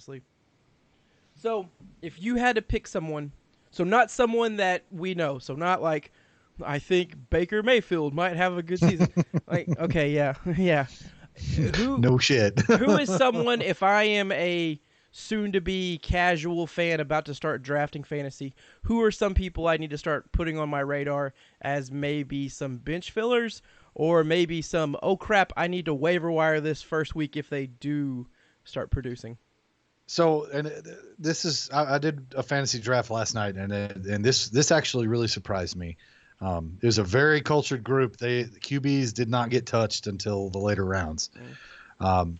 honestly. So if you had to pick someone, so not someone that we know, so not like I think Baker Mayfield might have a good season. Like, okay, yeah, yeah. Who No shit. who is someone if I am a soon to be casual fan about to start drafting fantasy, who are some people I need to start putting on my radar as maybe some bench fillers or maybe some oh crap, I need to waiver wire this first week if they do start producing. So, and this is I did a fantasy draft last night, and this actually really surprised me. It was a very cultured group. The QBs did not get touched until the later rounds. Mm. Um,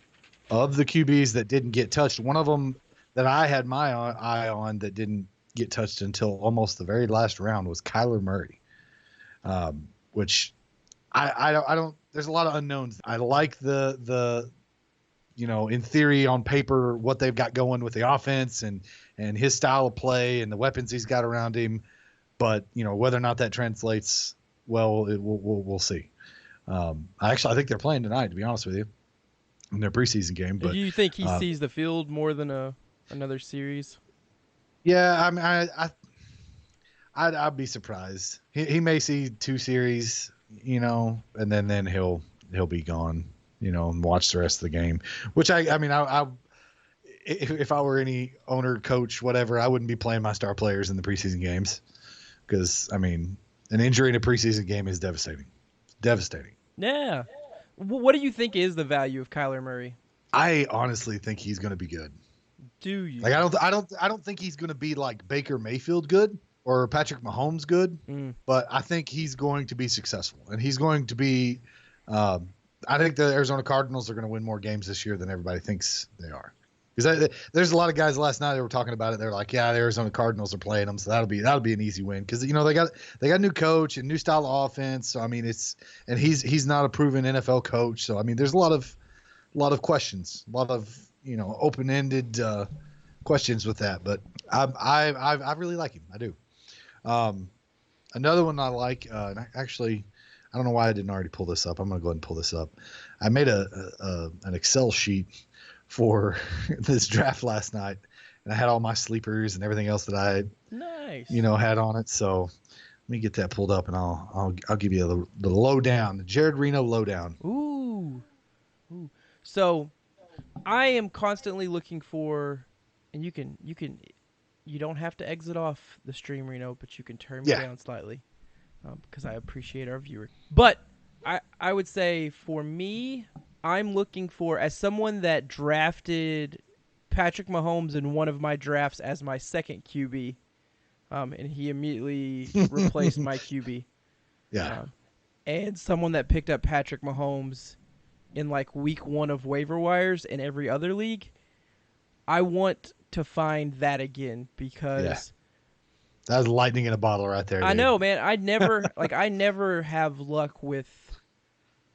of the QBs that didn't get touched, one of them that I had my eye on that didn't get touched until almost the very last round was Kyler Murray, which I don't. There's a lot of unknowns. I like the in theory on paper what they've got going with the offense and his style of play and the weapons he's got around him, but whether or not that translates well, we'll see. I think they're playing tonight, to be honest with you, in their preseason game. But Do you think he sees the field more than another series? yeah, I mean, I'd be surprised. He may see 2 series, and then he'll be gone, and watch the rest of the game. Which I mean, if I were any owner, coach, whatever, I wouldn't be playing my star players in the preseason games because I mean, an injury in a preseason game is devastating. Devastating. Yeah. What do you think is the value of Kyler Murray? I honestly think he's going to be good. Do you? Like I don't think he's going to be like Baker Mayfield good or Patrick Mahomes good, but I think he's going to be successful and he's going to be. I think the Arizona Cardinals are going to win more games this year than everybody thinks they are. Because there's a lot of guys last night that were talking about it. They're like, yeah, the Arizona Cardinals are playing them, so that'll be an easy win. Because they got a new coach and new style of offense. So I mean, he's not a proven NFL coach. So I mean, there's a lot of questions, a lot of open-ended questions with that. But I really like him. I do. Another one I like, actually, I don't know why I didn't already pull this up. I'm going to go ahead and pull this up. I made an Excel sheet for this draft last night, and I had all my sleepers and everything else that I nice. Had on it. So let me get that pulled up, and I'll give you the lowdown, the Jared Reno lowdown. Ooh. So I am constantly looking for, and you don't have to exit off the stream, Reno, but you can turn me down slightly because I appreciate our viewer. But I would say for me, I'm looking for, as someone that drafted Patrick Mahomes in one of my drafts as my second QB, and he immediately replaced my QB. Yeah. And someone that picked up Patrick Mahomes in like week 1 of waiver wires in every other league, I want to find that again because that was lightning in a bottle right there. Dude. I know, man. I never have luck with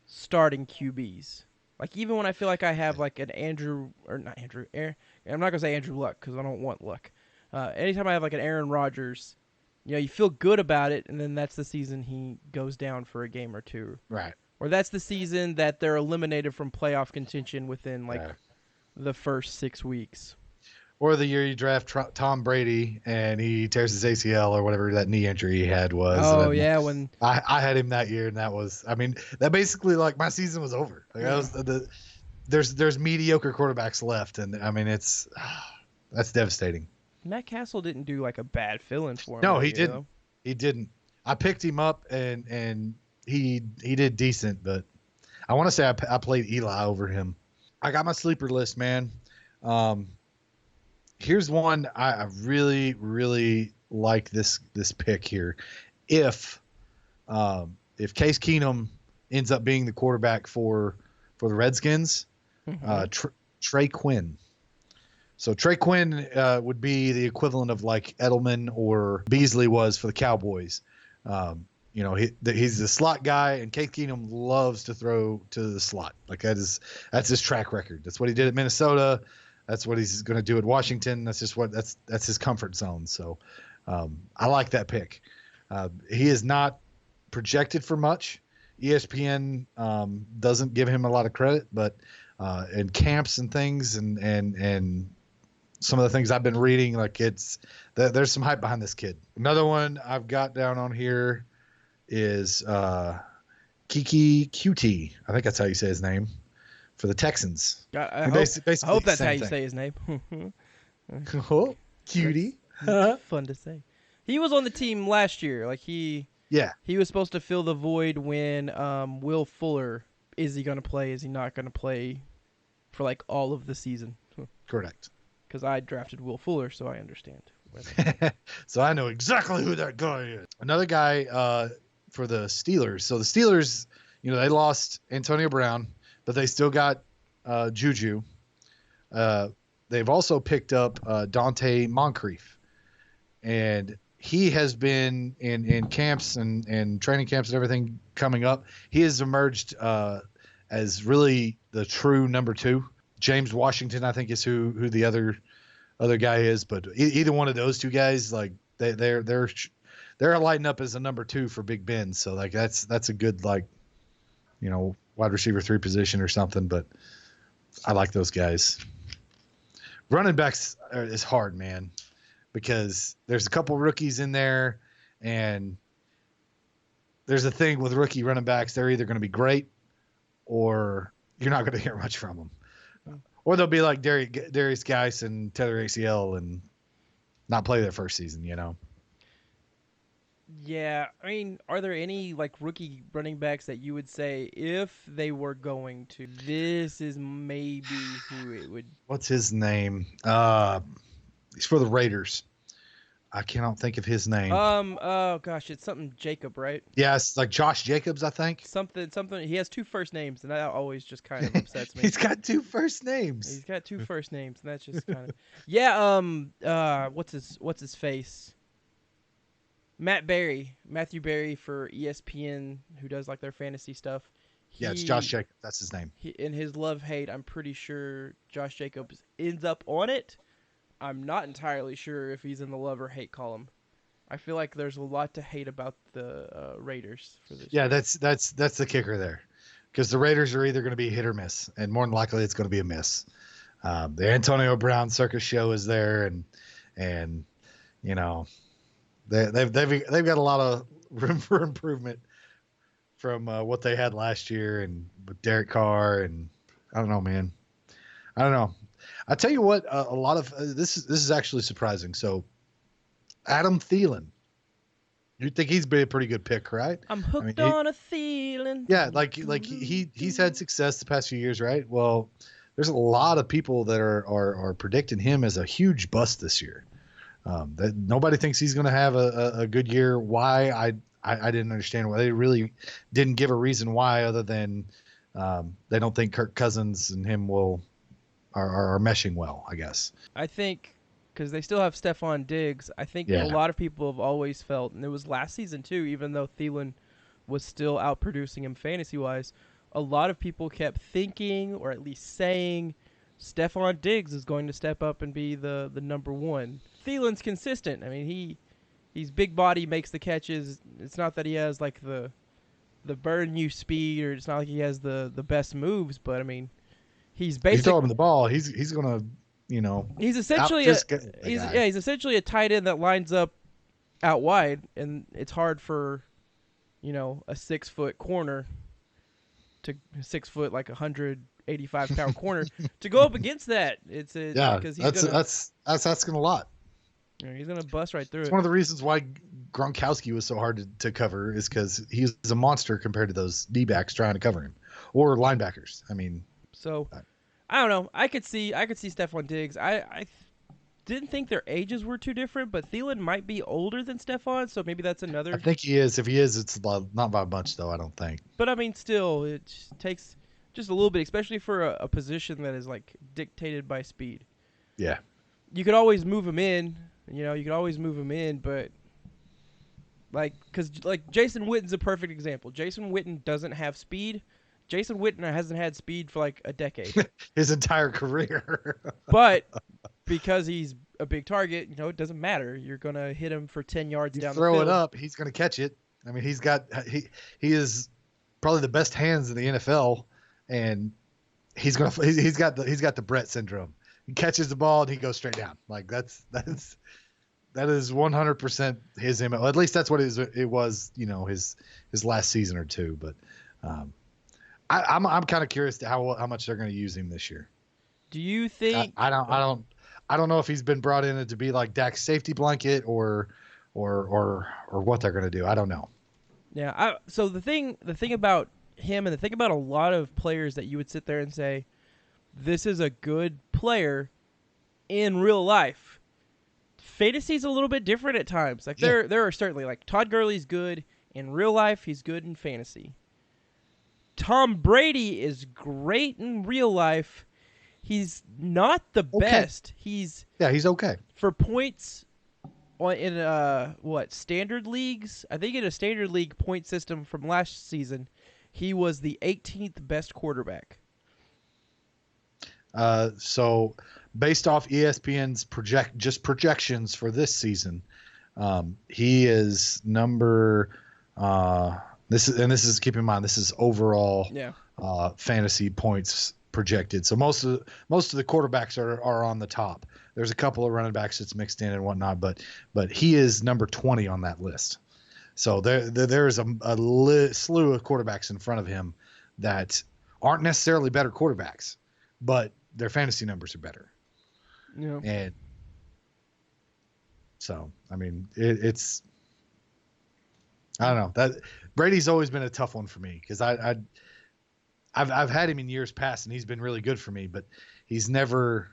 starting QBs. Like even when I feel like I have like an Aaron, I'm not gonna say Andrew Luck because I don't want luck. Anytime I have like an Aaron Rodgers, you feel good about it, and then that's the season he goes down for a game or two. Right. Or that's the season that they're eliminated from playoff contention within the first 6 weeks. Or the year you draft Tom Brady and he tears his ACL or whatever that knee injury he had was. Oh yeah, when I had him that year, and that basically like my season was over. Like there's mediocre quarterbacks left, and I mean that's devastating. Matt Castle didn't do like a bad fill-in for him. No, he didn't. He didn't. I picked him up and he did decent, but I want to say I played Eli over him. I got my sleeper list, man. Here's one I really, really like this pick here. If Case Keenum ends up being the quarterback for the Redskins, Trey Quinn. So Trey Quinn would be the equivalent of like Edelman or Beasley was for the Cowboys. He's the slot guy, and Case Keenum loves to throw to the slot. Like that's his track record. That's what he did at Minnesota. That's what he's going to do at Washington. That's just that's his comfort zone. So I like that pick. He is not projected for much. ESPN doesn't give him a lot of credit, but in camps and things and some of the things I've been reading, like there's some hype behind this kid. Another one I've got down on here is Kiki QT. I think that's how you say his name for the Texans. I hope I Basically hope the that's how same you thing. say his name. Oh, That's cutie. fun to say. He was on the team last year. Like Yeah, he was supposed to fill the void when Will Fuller, is he going to play? Is he not going to play for like all of the season? correct. Because I drafted Will Fuller, so I understand. So I know exactly who that guy is. Another guy for the Steelers. So the Steelers, they lost Antonio Brown, but they still got Juju. They've also picked up Dante Moncrief, and he has been in camps and training camps and everything coming up. He has emerged as really the true number two. James Washington, I think, is who the other guy is, but either one of those two guys, like they're lighting up as a number two for Big Ben. So like that's a good wide receiver 3 position or something. But I like those guys. Running backs is hard, man, because there's a couple rookies in there, and there's a thing with rookie running backs. They're either going to be great or you're not going to hear much from them. Or they'll be like Darius Geis and tether ACL and not play their first season, Yeah, I mean, are there any like rookie running backs that you would say if they were going to, this is maybe who it would? What's his name? He's for the Raiders. I cannot think of his name. Oh gosh, it's something Jacob, right? Yeah, it's like Josh Jacobs, I think. Something. He has two first names, and that always just kind of upsets me. He's got 2 first names. He's got two first names, and that's just kind of yeah. What's his face? Matthew Berry for ESPN, who does like their fantasy stuff. Yeah, it's Josh Jacobs. That's his name. In his love hate, I'm pretty sure Josh Jacobs ends up on it. I'm not entirely sure if he's in the love or hate column. I feel like there's a lot to hate about the Raiders for this. Yeah, year. that's the kicker there, because the Raiders are either going to be hit or miss, and more than likely it's going to be a miss. The Antonio Brown circus show is there, and they've got a lot of room for improvement from what they had last year, and with Derek Carr, and I don't know, man. I don't know. I tell you what, a lot of this is actually surprising. So, Adam Thielen, you think he's been a pretty good pick, right? I'm hooked on a Thielen. Yeah, like he's had success the past few years, right? Well, there's a lot of people that are predicting him as a huge bust this year. That nobody thinks he's going to have a good year. Why? I didn't understand why. They really didn't give a reason why, other than they don't think Kirk Cousins and him are meshing well, I guess. I think because they still have Stephon Diggs. I think a lot of people have always felt, and it was last season too, even though Thielen was still outproducing him fantasy-wise, a lot of people kept thinking, or at least saying, Stephon Diggs is going to step up and be the number one. Thielen's consistent. I mean, he's big body, makes the catches. It's not that he has like the burn you speed, or it's not like he has the best moves, but I mean, he's basically, you throw him the ball, he's gonna, he's essentially he's essentially a tight end that lines up out wide, and it's hard for a 6-foot corner to 6 foot like 185-pound corner to go up against that. Because that's asking a lot. He's gonna bust right through it's it. One of the reasons why Gronkowski was so hard to cover is because he's a monster compared to those D-backs trying to cover him, or linebackers. I mean, so I don't know. I could see Stephon Diggs. I didn't think their ages were too different, but Thielen might be older than Stephon, so maybe that's another. I think he is. If he is, it's not by much, though. I don't think. But I mean, still, it takes just a little bit, especially for a position that is like dictated by speed. Yeah. You could always move him in. You could always move him in, but because Jason Witten's a perfect example. Jason Witten doesn't have speed. Jason Witten hasn't had speed for like a decade. His entire career. But because he's a big target, it doesn't matter. You're gonna hit him for 10 yards down the field. Throw it up, he's gonna catch it. I mean, he is probably the best hands in the NFL, and he's got the Brett syndrome. He catches the ball and he goes straight down. Like that is 100% his MO. At least that's what it was. His last season or two. But I'm kind of curious to how much they're going to use him this year. Do you think? I don't know if he's been brought in to be like Dak's safety blanket or what they're going to do. I don't know. Yeah. So the thing about him and the thing about a lot of players that you would sit there and say, this is a good player in real life. Fantasy's a little bit different at times. Like there are certainly like Todd Gurley's good in real life. He's good in fantasy. Tom Brady is great in real life. He's not the best. He's okay for points in standard leagues. I think in a standard league point system from last season, he was the 18th best quarterback. So based off ESPN's projections for this season, he is number this is keep in mind this is overall fantasy points projected. So most of the quarterbacks are on the top. There's a couple of running backs that's mixed in and whatnot, but he is number 20 on that list. So there's a slew of quarterbacks in front of him that aren't necessarily better quarterbacks, but their fantasy numbers are better. Yeah. And so, I mean, it's I don't know. That Brady's always been a tough one for me because I've had him in years past and he's been really good for me, but he's never.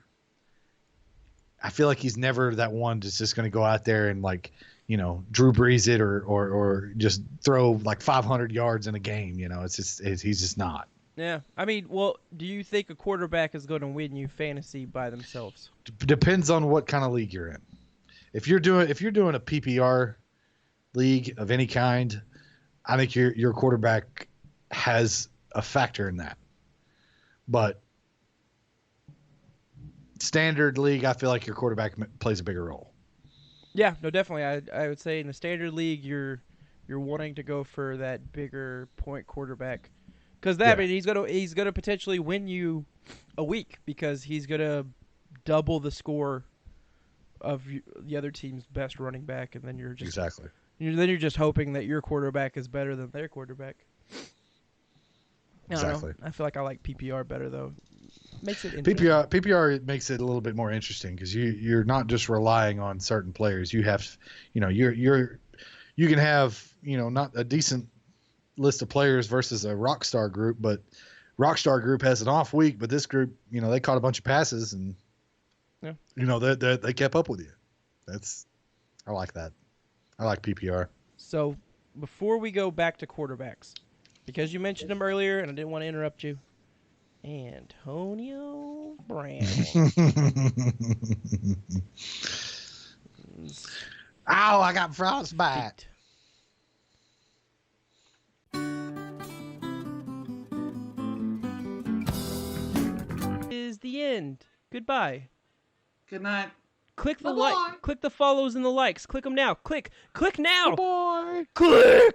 I feel like he's never that one that's just going to go out there and Drew Brees it or just throw like 500 yards in a game. He's just not. Yeah, I mean, well, do you think a quarterback is going to win you fantasy by themselves? Depends on what kind of league you're in. If you're doing a PPR league of any kind, I think your quarterback has a factor in that. But standard league, I feel like your quarterback plays a bigger role. Yeah, no, definitely. I would say in a standard league, you're wanting to go for that bigger point quarterback. Because I mean, he's gonna potentially win you a week because he's gonna double the score of the other team's best running back, and then you're just hoping that your quarterback is better than their quarterback. I don't know. I feel like I like PPR better though. Makes it PPR makes it a little bit more interesting because you're not just relying on certain players. You have, you can have not a decent list of players versus a Rockstar group, but Rockstar group has an off week, but this group, they caught a bunch of passes and they kept up with you. I like that. I like PPR. So before we go back to quarterbacks, because you mentioned him earlier and I didn't want to interrupt you, Antonio Brown. Ow, I got frostbite. Is the end. Goodbye. Good night. Click the follows and the likes. Click them now. Click now. Goodbye. Click.